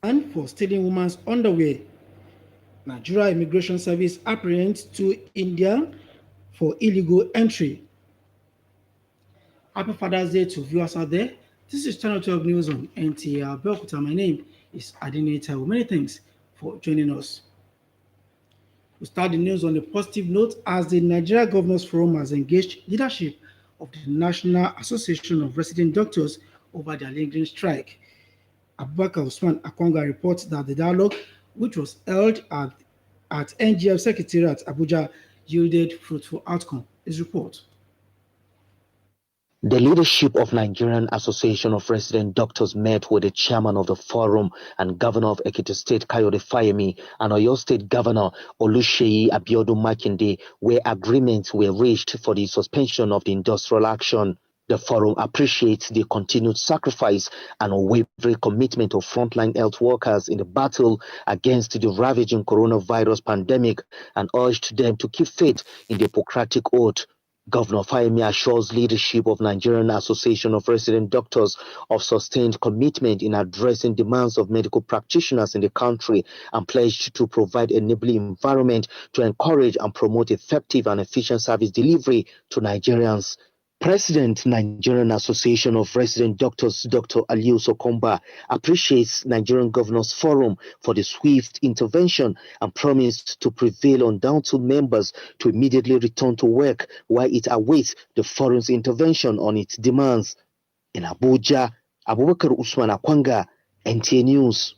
And for stealing women's underwear, Nigeria Immigration Service apprehends to India for illegal entry. Happy Father's Day to viewers out there. This is Channel 12 News on Nta Abeokuta. My name is Adinita. Many thanks for joining us. We start the news on a positive note as the Nigeria Governors Forum has engaged leadership of the National Association of Resident Doctors over their lingering strike. Abubakar Usman Akwanga reports that the dialogue, which was held at NGF Secretariat Abuja, yielded fruitful outcome. His report. The leadership of Nigerian Association of Resident Doctors met with the chairman of the forum and Governor of Ekiti State Kayode Fayemi and Oyo State Governor Oluseyi Abiodun Makinde, where agreements were reached for the suspension of the industrial action. The forum appreciates the continued sacrifice and unwavering commitment of frontline health workers in the battle against the ravaging coronavirus pandemic and urged them to keep faith in the Hippocratic Oath. Governor Fayemi assures leadership of Nigerian Association of Resident Doctors of sustained commitment in addressing demands of medical practitioners in the country and pledged to provide enabling environment to encourage and promote effective and efficient service delivery to Nigerians. President Nigerian Association of Resident Doctors Dr. Aliu Sokomba appreciates Nigerian Governors Forum for the swift intervention and promised to prevail on down-to members to immediately return to work while it awaits the forum's intervention on its demands. In Abuja, Abubakar Usman Akwanga, NTA News.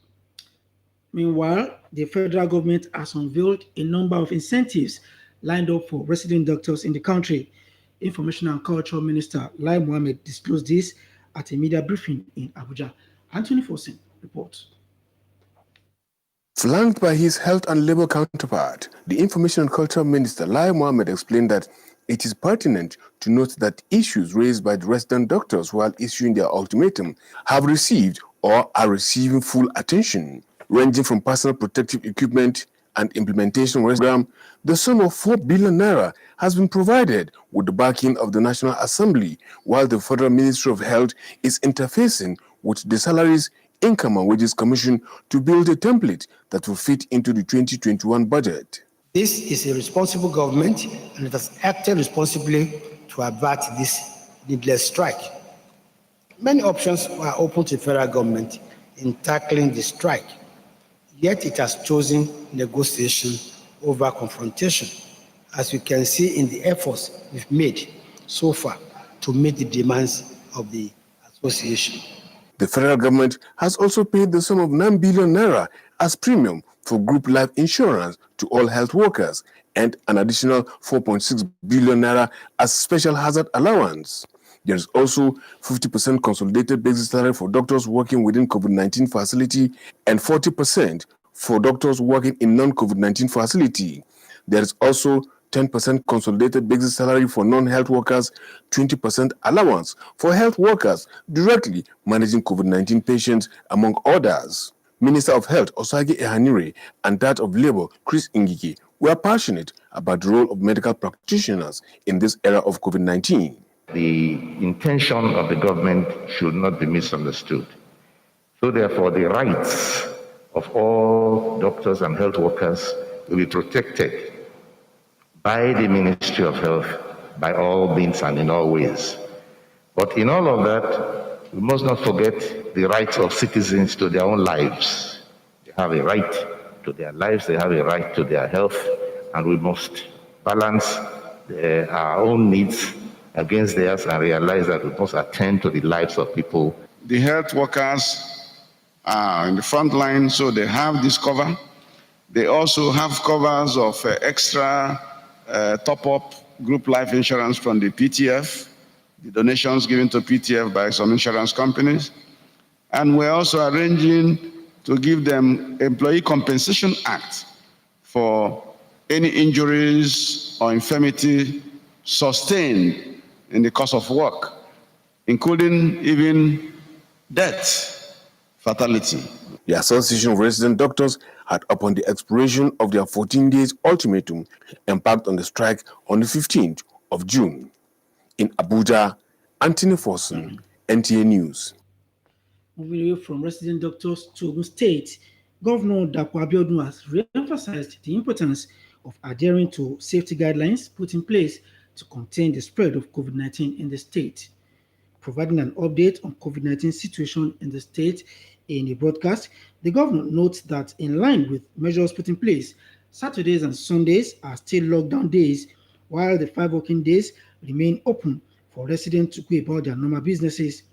Meanwhile, the federal government has unveiled a number of incentives lined up for resident doctors in the country. Information and Culture Minister Lai Mohammed disclosed this at a media briefing in Abuja. Anthony Fosin reports. Flanked by his health and labor counterpart, the Information and Culture Minister Lai Mohammed explained that it is pertinent to note that issues raised by the resident doctors while issuing their ultimatum have received or are receiving full attention, ranging from personal protective equipment and implementation program. The sum of 4 billion naira has been provided with the backing of the National Assembly, while the Federal Ministry of Health is interfacing with the Salaries, Income and Wages Commission to build a template that will fit into the 2021 budget. This is a responsible government and it has acted responsibly to avert this needless strike. Many options were open to the federal government in tackling the strike, yet it has chosen negotiation over confrontation, as we can see in the efforts we've made so far to meet the demands of the association. The federal government has also paid the sum of 9 billion naira as premium for group life insurance to all health workers and an additional 4.6 billion naira as special hazard allowance. There is also 50% consolidated basic salary for doctors working within COVID-19 facility and 40% for doctors working in non-COVID-19 facility. There is also 10% consolidated basic salary for non-health workers, 20% allowance for health workers directly managing COVID-19 patients, among others. Minister of Health Osage Ehanire and that of Labor Chris Ngige were passionate about the role of medical practitioners in this era of COVID-19. The intention of the government should not be misunderstood. So therefore, the rights of all doctors and health workers will be protected by the Ministry of Health, by all means and in all ways. But in all of that, we must not forget the rights of citizens to their own lives. They have a right to their lives, they have a right to their health, and we must balance our own needs against theirs and realize that we must attend to the lives of people. The health workers are in the front line, so they have this cover. They also have covers of extra top-up group life insurance from the PTF, the donations given to PTF by some insurance companies. And we're also arranging to give them Employee Compensation Act for any injuries or infirmity sustained in the course of work, including even death, fatality. The Association of Resident Doctors had, upon the expiration of their 14 days ultimatum, embarked on the strike on the 15th of June. In Abuja, Anthony Forson, NTA News. Moving away from resident doctors to Ogun State, Governor Nta Abeokuta has re-emphasized the importance of adhering to safety guidelines put in place to contain the spread of COVID-19 in the state. Providing an update on COVID-19 situation in the state in a broadcast, the governor notes that in line with measures put in place, Saturdays and Sundays are still lockdown days, while the 5 working days remain open for residents to go about their normal businesses.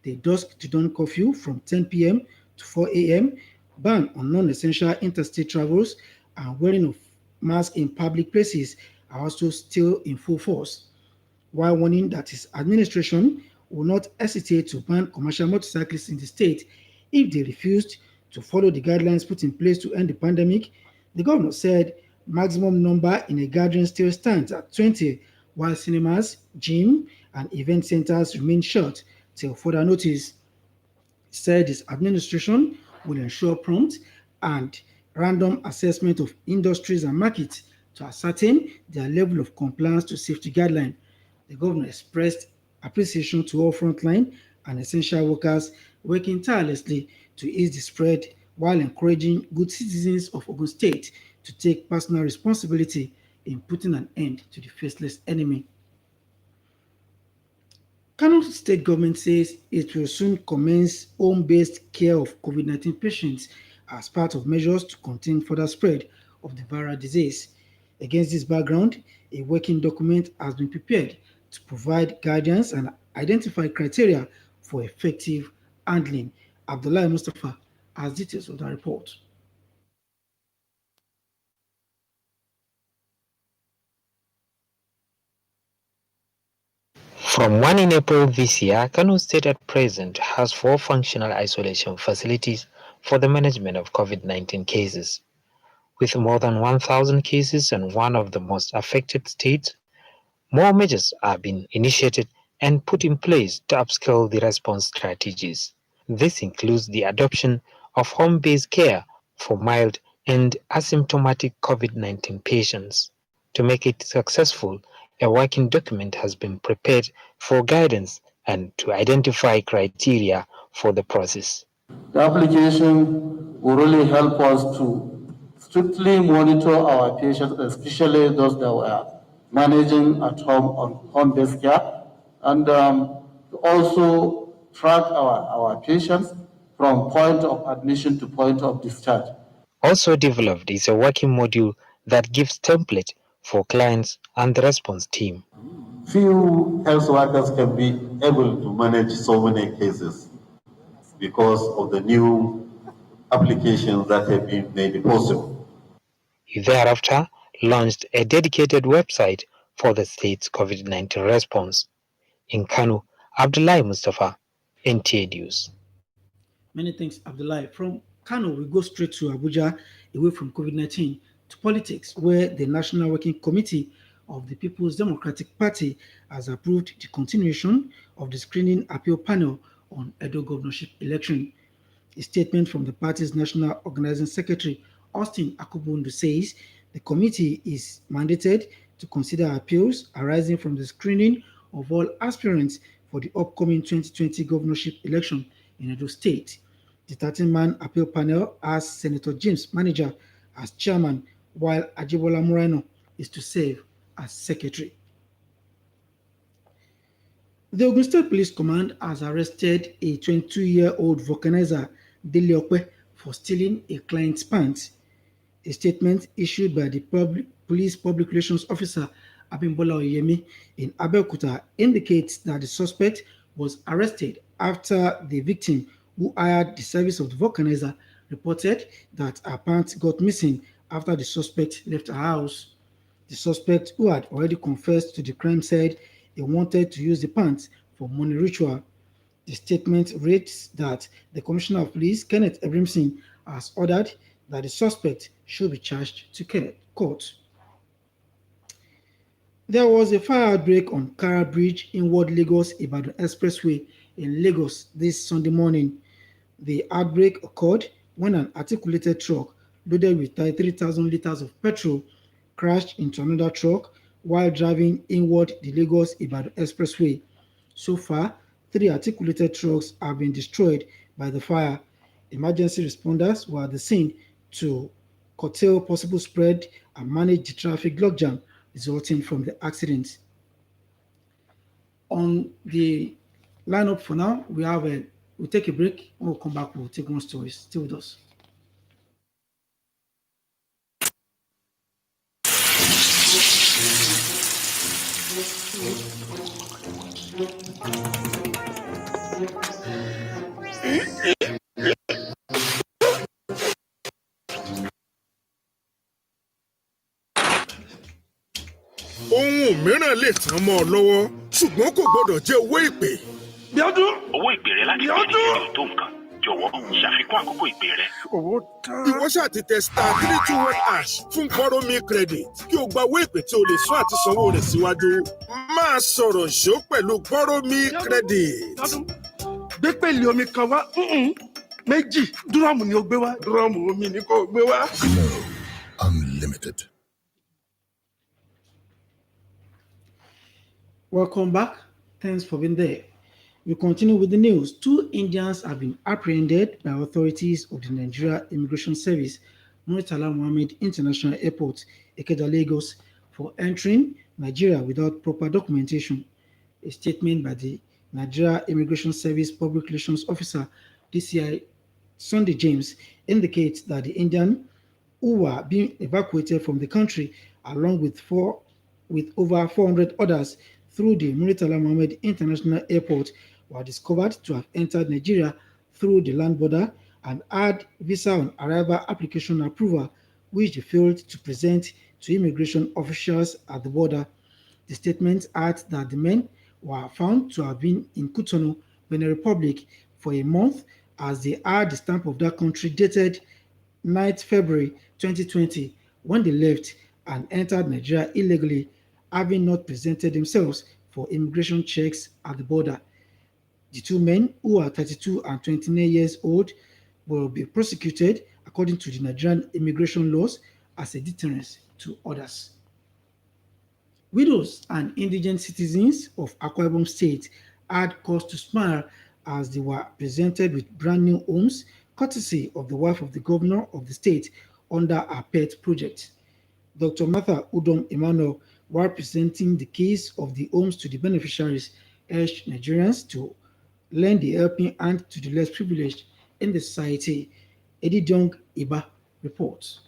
The dusk to dawn curfew from 10 p.m. to 4 a.m., ban on non-essential interstate travels, and wearing of masks in public places are also still in full force, while warning that his administration will not hesitate to ban commercial motorcyclists in the state if they refused to follow the guidelines put in place to end the pandemic. The governor said maximum number in a gathering still stands at 20, while cinemas, gym, and event centers remain shut till further notice. He said his administration will ensure prompt and random assessment of industries and markets to ascertain their level of compliance to safety guidelines. The governor expressed appreciation to all frontline and essential workers working tirelessly to ease the spread while encouraging good citizens of Ogun State to take personal responsibility in putting an end to the faceless enemy. Kano State government says it will soon commence home-based care of COVID-19 patients as part of measures to contain further spread of the viral disease. Against this background, a working document has been prepared to provide guidance and identify criteria for effective handling. Abdullahi Mustafa has details of the report. From 1 in April this year, Kano State at present has 4 functional isolation facilities for the management of COVID-19 cases. With more than 1,000 cases in one of the most affected states, more measures are being initiated and put in place to upscale the response strategies. This includes the adoption of home-based care for mild and asymptomatic COVID-19 patients. To make it successful, a working document has been prepared for guidance and to identify criteria for the process. The application will really help us to strictly monitor our patients, especially those that were managing at home on home-based care, and to also track our patients from point of admission to point of discharge. Also developed is a working module that gives template for clients and the response team. Few health workers can be able to manage so many cases because of the new applications that have been made possible. He thereafter launched a dedicated website for the state's COVID-19 response. In Kano, Abdullahi Mustafa, NTA News. Many thanks, Abdullahi. From Kano, we go straight to Abuja, away from COVID-19 to politics, where the National Working Committee of the People's Democratic Party has approved the continuation of the screening appeal panel on Edo governorship election. A statement from the party's National Organizing Secretary, Austin Akubundu, says the committee is mandated to consider appeals arising from the screening of all aspirants for the upcoming 2020 governorship election in Edo State. The 13-man appeal panel has Senator James Manager as chairman, while Ajibola Moreno is to serve as secretary. The Ogun State Police Command has arrested a 22-year-old vulcanizer, Dele Okpe, for stealing a client's pants. A statement issued by the police public relations officer Abimbola Oyemi in Abeokuta indicates that the suspect was arrested after the victim, who hired the service of the vulcanizer, reported that her pants got missing after the suspect left her house. The suspect, who had already confessed to the crime, said he wanted to use the pants for money ritual. The statement reads that the Commissioner of Police, Kenneth Abrimson, has ordered that the suspect should be charged to court. There was a fire outbreak on Kara Bridge inward Lagos-Ibadan Expressway in Lagos this Sunday morning. The outbreak occurred when an articulated truck loaded with 33,000 litres of petrol crashed into another truck while driving inward the Lagos-Ibadan Expressway. So far, 3 articulated trucks have been destroyed by the fire. Emergency responders were at the scene to curtail possible spread and manage the traffic logjam resulting from the accident. On the lineup for now, we'll take a break. When we'll come back, we'll take more stories. Stay with us. Ohun mìíràn lè tán mọ́ ọ lọ́wọ́ ṣùgbọ́n kò gbọ́dọ̀ jẹ́ owó ìpè. Bíọ́dún. Owó ìpè rẹ láti pè ní ìrìn tó nǹkan. Jọ̀wọ́ ṣàfikún àkókò ìpè rẹ. Owó tán. Ìwọ ṣáà ti tẹ *321# fún Borrow Me Credit kí o gba owó ìpè tí o lè sún àti sanwó rẹ̀ síwájú. Máa sọ̀rọ̀ ṣó pẹ̀lú Borrow Me Credit. Gbé pèlè omi kan wá. Méjì dúrọ́ọ̀mù ni o gbé wá. Dúrọ́ọ̀mù omi ni kò gbé wá. Unlimited. Welcome back. Thanks for being there. We continue with the news. 2 Indians have been apprehended by authorities of the Nigeria Immigration Service, Murtala Mohammed International Airport, Ikeja, Lagos, for entering Nigeria without proper documentation. A statement by the Nigeria Immigration Service Public Relations Officer, DCI Sunday James, indicates that the Indian who were being evacuated from the country, along with over 400 others, through the Murtala Mohammed International Airport, were discovered to have entered Nigeria through the land border and had visa on arrival application approval, which they failed to present to immigration officials at the border. The statement adds that the men were found to have been in Cotonou, Benin Republic, for a month, as they had the stamp of that country dated 9th February 2020 when they left and entered Nigeria illegally, having not presented themselves for immigration checks at the border. The 2 men, who are 32 and 29 years old, will be prosecuted according to the Nigerian immigration laws as a deterrent to others. Widows and indigent citizens of Akwa Ibom State had cause to smile as they were presented with brand new homes, courtesy of the wife of the governor of the state under her pet project. Dr. Martha Udom Emmanuel, while presenting the keys of the homes to the beneficiaries, urged Nigerians to lend a helping hand to the less privileged in the society. Edidong Iba reports.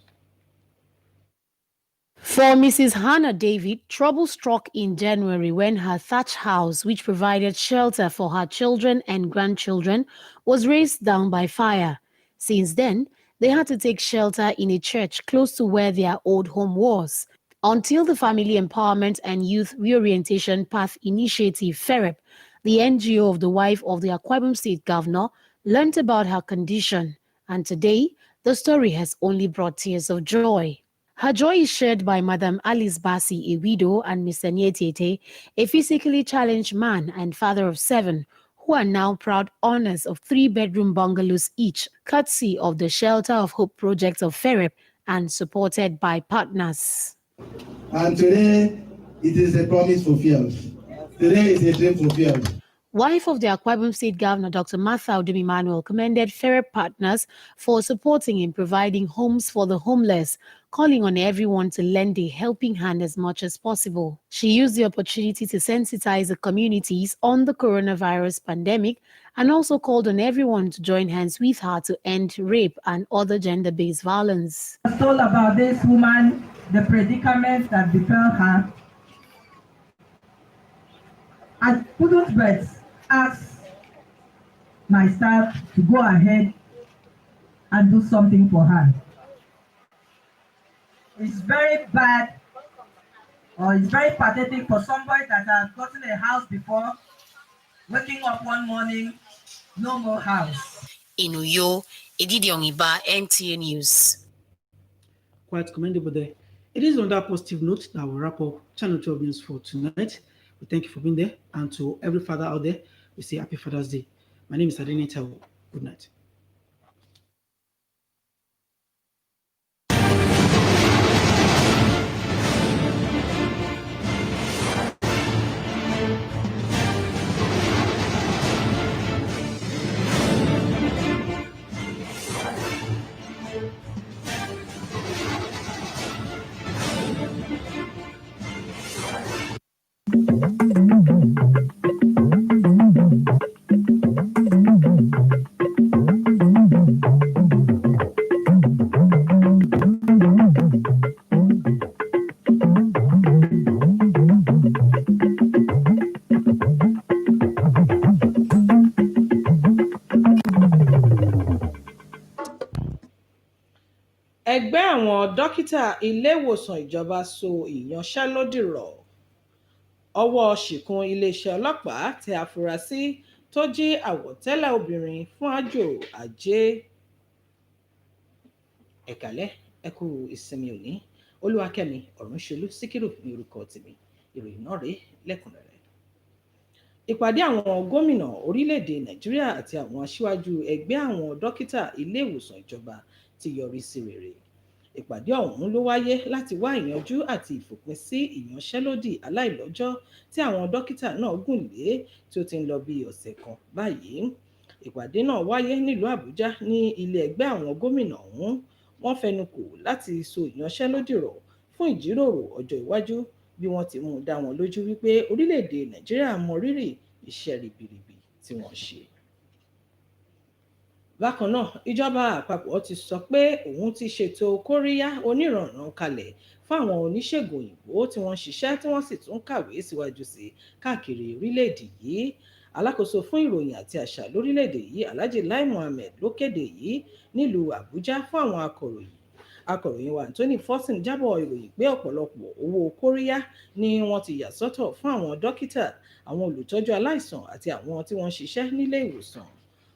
For Mrs. Hannah David, trouble struck in January when her thatch house, which provided shelter for her children and grandchildren, was razed down by fire. Since then, they had to take shelter in a church close to where their old home was, until the Family Empowerment and Youth Reorientation Path Initiative, FEREP, the NGO of the wife of the Akwa Ibom State Governor, learnt about her condition, and today, the story has only brought tears of joy. Her joy is shared by Madam Alice Bassi, a widow, and Mr. Nyetete, a physically challenged man and father of 7, who are now proud owners of 3-bedroom bungalows each, courtesy of the Shelter of Hope project of FEREP and supported by partners. And today, it is a promise fulfilled. Today is a dream fulfilled. Wife of the Akwa Ibom State Governor, Dr. Martha Udom Emmanuel, commended FEREP partners for supporting and providing homes for the homeless, calling on everyone to lend a helping hand as much as possible. She used the opportunity to sensitize the communities on the coronavirus pandemic and also called on everyone to join hands with her to end rape and other gender-based violence. I was told about this woman, the predicament that befell her, I couldn't but ask my staff to go ahead and do something for her. It's very bad, or it's very pathetic for somebody that has gotten a house before, waking up one morning, no more house. In Uyo, Edidiongiba, NTA News. Quite commendable there. It is on that positive note that we wrap up Channel 12 News for tonight. We thank you for being there, and to every father out there, we say Happy Father's Day. My name is Nta Abeokuta. Good night. Ẹgbẹ́ àwọn dókítà ilé-ìwòsàn ìjọba so ìyanṣẹ́lódì rọ̀. Ọwọ́ ṣìkún iléeṣẹ́ ọlọ́pàá tẹ àfúrásì tó jí àwọ̀tẹ́lẹ̀ obìnrin fún àjò ajé. Ẹ̀kálẹ́ ẹ kú ìsinmi òní. Olúwakẹ́mi Ọ̀rúnṣolú Síkírù ní orúkọ tèmi. Ìròyìn náà rèé lẹ́kùnrẹ́rẹ́. Ìpàdé àwọn gómìnà orílẹ̀-èdè Nàìjíríà àti àwọn aṣíwájú ẹgbẹ́ àwọn dókítà ilé-ìwòsàn ìjọba ti yọrí sí rere. Ìpàdé ọ̀hún ló wáyé láti wá ìyanjú àti ìfòpin sí ìyanṣẹ́lódì aláìlọ́jọ́ tí àwọn dókítà náà gùn lé tí ó ti ń lọ bí ọ̀sẹ̀ kan báyìí. Ìpàdé náà wáyé nílùú Àbújá ní ilé ẹgbẹ́ àwọn gómìnà ọ̀hún. Wọ́n fẹnukò láti so ìyanṣẹ́lódì rọ̀ fún ìjíròrò ọjọ́ iwájú bí wọ́n ti mú dá wọn lójú wípé orílẹ̀-èdè Nàìjíríà mọ rírì iṣẹ́ ribiribi tí wọ́n ṣe. Bákan náà, ìjọba àpapọ̀ ti sọ pé òun ti ṣètò kóríyá oníranran kalẹ̀ fún àwọn oníṣègùn òyìnbó tí wọ́n ń ṣiṣẹ́ tí wọ́n sì tún kàwé síwájú sí káàkiri orílẹ̀-èdè yìí. Alákòóso fún ìròyìn àti àṣà lórílẹ̀-èdè yìí, Alhaji Lai Mohammed ló kéde yìí nílùú Àbújá fún àwọn akọ̀ròyìn. Akọ̀ròyìn wa Anthony Forson jábọ̀ ìròyìn pé ọ̀pọ̀lọpọ̀ owó kóríyá ni wọ́n ti yà sọ́tọ̀ fún àwọn dókítà, àwọn olùtọ́jú aláìsàn àti àwọn tí wọ́n ń ṣiṣẹ́ nílé ìwòsàn.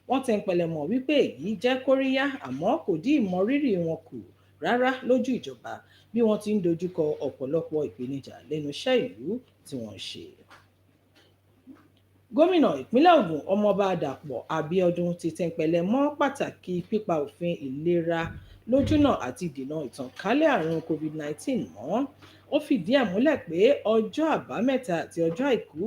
Wọ́n tẹ́ ń pẹlẹmọ̀ wípé èyí jẹ́ kóríyá àmọ́ kò dí ìmọrírì wọn kù rárá lójú ìjọba bí wọ́n ti ń dojúkọ ọ̀pọ̀lọpọ̀ ìpèníjà lẹ́nu iṣẹ́ ìlú tí wọ́n ń ṣe. Gómìnà ìpínlẹ̀ Ògùn Ọmọọba Dàpọ̀ Abíọ́dún ti tẹ́ ń pẹlẹmọ́ pàtàkì pípa òfin ìlera lójúnà àti dènà ìtànkálẹ̀ àrùn COVID-19 mọ́. Ó fìdí ẹ̀ múlẹ̀ pé ọjọ́ àbámẹ́ta àti ọjọ́ àìkú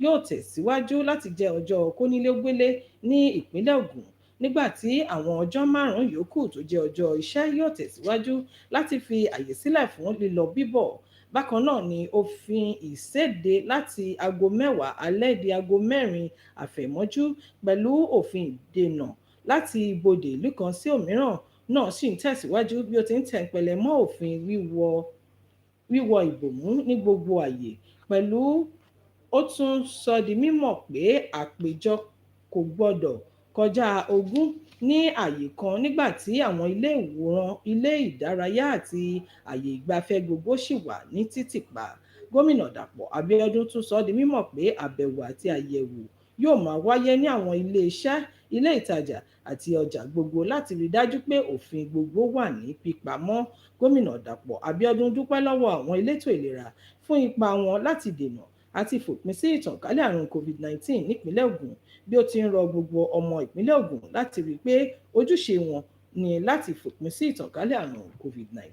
yóò tẹ̀síwájú láti jẹ́ ọjọ́ kónílé-ó-gbélé ní ìpínlẹ̀ Ògùn, nígbà tí àwọn ọjọ́ 5 yòókù tó jẹ́ ọjọ́ iṣẹ́ yóò tẹ̀síwájú láti fi àyè sílẹ̀ fún lílọ bíbọ̀. Bákan náà ni òfin ìséde láti aago 10 alẹ́ di aago 4 àfẹ̀mọ́jú pẹ̀lú òfin ìdènà láti ibodè ìlú kan sí òmíràn náà sì ń tẹ̀síwájú bí ó ti ń tẹ̀ ń pẹlẹ mọ́ òfin wíwọ ìbòmú ní gbogbo àyè. Pẹ̀lú ó tún sọ di mímọ̀ pé àpéjọ kò gbọdọ̀ kọjá 20 ní àyè kan nígbà tí àwọn ilé ìwòran, ilé ìdárayá àti àyè ìgbafẹ́ gbogbo ṣì wà ní títìpa. Gómìnà Dàpọ̀ Abíọ́dún tún sọ di mímọ̀ pé àbẹ̀wò àti àyẹ̀wò yóò máa wáyé ní àwọn ilé iṣẹ́, ilé ìtajà àti ọjà gbogbo láti rí dájú pé òfin gbogbo wà ní pípamọ́. Gómìnà Dàpọ̀ Abíọ́dún dúpẹ́ lọ́wọ́ àwọn elétò ìlera fún ipa wọn láti dènà àti fòpin sí ìtànkálẹ̀ àrùn COVID-19 nípínlẹ̀ Ògùn, bí ó ti ń rọ gbogbo ọmọ ìpínlẹ̀ Ògùn láti rí pé ojúṣe wọn ni láti fòpin sí ìtànkálẹ̀ àrùn COVID-19.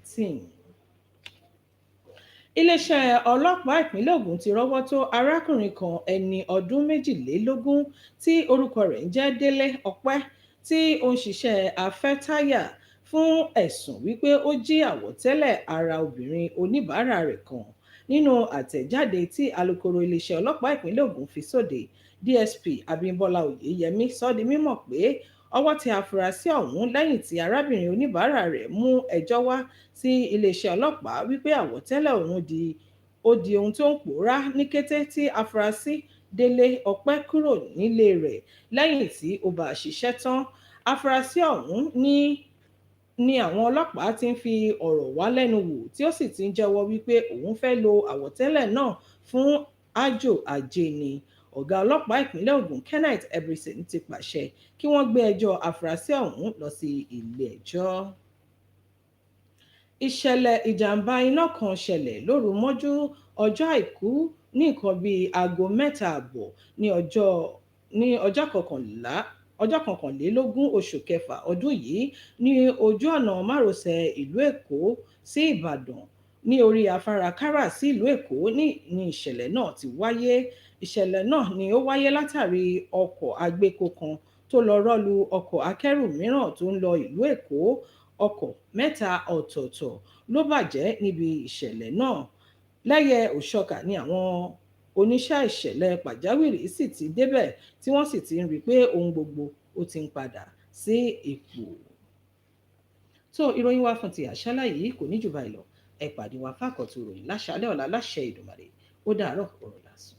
Iléeṣẹ́ ọlọ́pàá ìpínlẹ̀ Ògùn ti rọ́wọ́ tó arákùnrin kan ẹni ọdún 22 tí orúkọ rẹ̀ ń jẹ́ Délé Ọpẹ́ tí ó ń ṣiṣẹ́ afẹ́táyà fún ẹ̀sùn wípé ó jí àwọ̀tẹ́lẹ̀ ara obìnrin oníbàárà rẹ̀ kan. Nínú àtẹ̀jáde tí alukoro iléeṣẹ́ ọlọ́pàá ìpínlẹ̀ Ògùn fi sóde, DSP Abímbọ́lá Oyèyẹmí sọ di mímọ̀ pé ọwọ́ tẹ afurasí ọ̀hún lẹ́yìn tí arábìnrin oníbàárà rẹ̀ mú ẹjọ́ wá sí iléeṣẹ́ ọlọ́pàá wípé àwọ̀tẹ́lẹ̀ òun di ohun tó ń pòórá ní kété tí afurasí Délé Ọpẹ́ kúrò nílé rẹ̀ lẹ́yìn tí ó bá a ṣiṣẹ́ tán. Afurasí ọ̀hún ní àwọn ọlọ́pàá ti ń fi ọ̀rọ̀ wá lẹ́nu wò tí ó sì ti ń jẹ́wọ́ wípé òun fẹ́ lo àwọ̀tẹ́lẹ̀ náà fún àjò ajé ni. Ọ̀gá ọlọ́pàá ìpínlẹ̀ Ògùn Kenneth Ebrison ti pàṣẹ kí wọ́n gbé ẹjọ́ afurasí ọ̀hún lọ sí ilé ẹjọ́. Ìṣẹ̀lẹ̀ ìjàmbá iná kan ṣẹlẹ̀ lóru mọ́jú ọjọ́ àìkú ní nǹkan bíi aago 3:30 ní ọjọ́ kọkànlélógún oṣù kẹfà ọdún yìí ní ojú ọ̀nà márosẹ̀ ìlú Èkó sí Ìbàdàn ní orí afárá Kárà sí ìlú Èkó ní ìṣẹ̀lẹ̀ náà ti wáyé. Ìṣẹ̀lẹ̀ náà ni ó wáyé látàrí ọkọ̀ agbépo kan tó lọ rọ́lu ọkọ̀ akẹ́rù mìíràn tó ń lọ ìlú Èkó. Ọkọ̀ mẹ́ta ọ̀tọ̀ọ̀tọ̀ ló bàjẹ́ níbi ìṣẹ̀lẹ̀ náà. Lẹ́yẹ òṣọ́kà ni àwọn oníṣẹ́ ìṣẹ̀lẹ̀ pàjáwìrì sì ti débẹ̀ tí wọ́n sì ti ń rí i pé ohun gbogbo ó ti ń padà sí ipò. tó ìròyìn wa fún ti àṣálẹ́ yìí kò ní jù báyìí lọ. Ẹ pàdé wa fákọ̀tún ìròyìn láṣálẹ́ ọ̀la láṣẹ Èdùmàrè. Ó dàárọ̀ ọ̀rọ̀ lásán.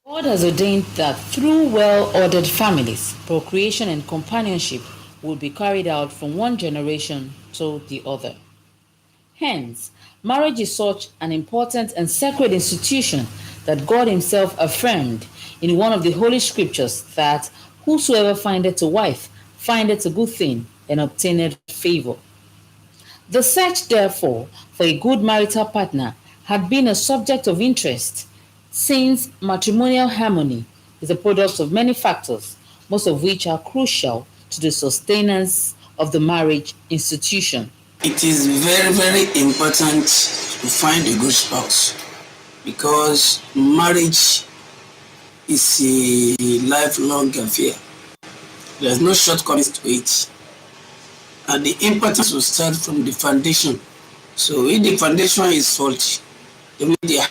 God has ordained that through well-ordered families, procreation and companionship will be carried out from one generation to the other. Hence, marriage is such an important and sacred institution that God Himself affirmed in one of the Holy Scriptures that whosoever findeth a wife findeth a good thing and obtaineth favor. The search, therefore, for a good marital partner had been a subject of interest, since matrimonial harmony is a product of many factors, most of which are crucial to the sustenance of the marriage institution. It is very, very important to find a good spouse, because marriage is a lifelong affair. There's no shortcomings to it. And the importance will start from the foundation. So if the foundation is faulty, the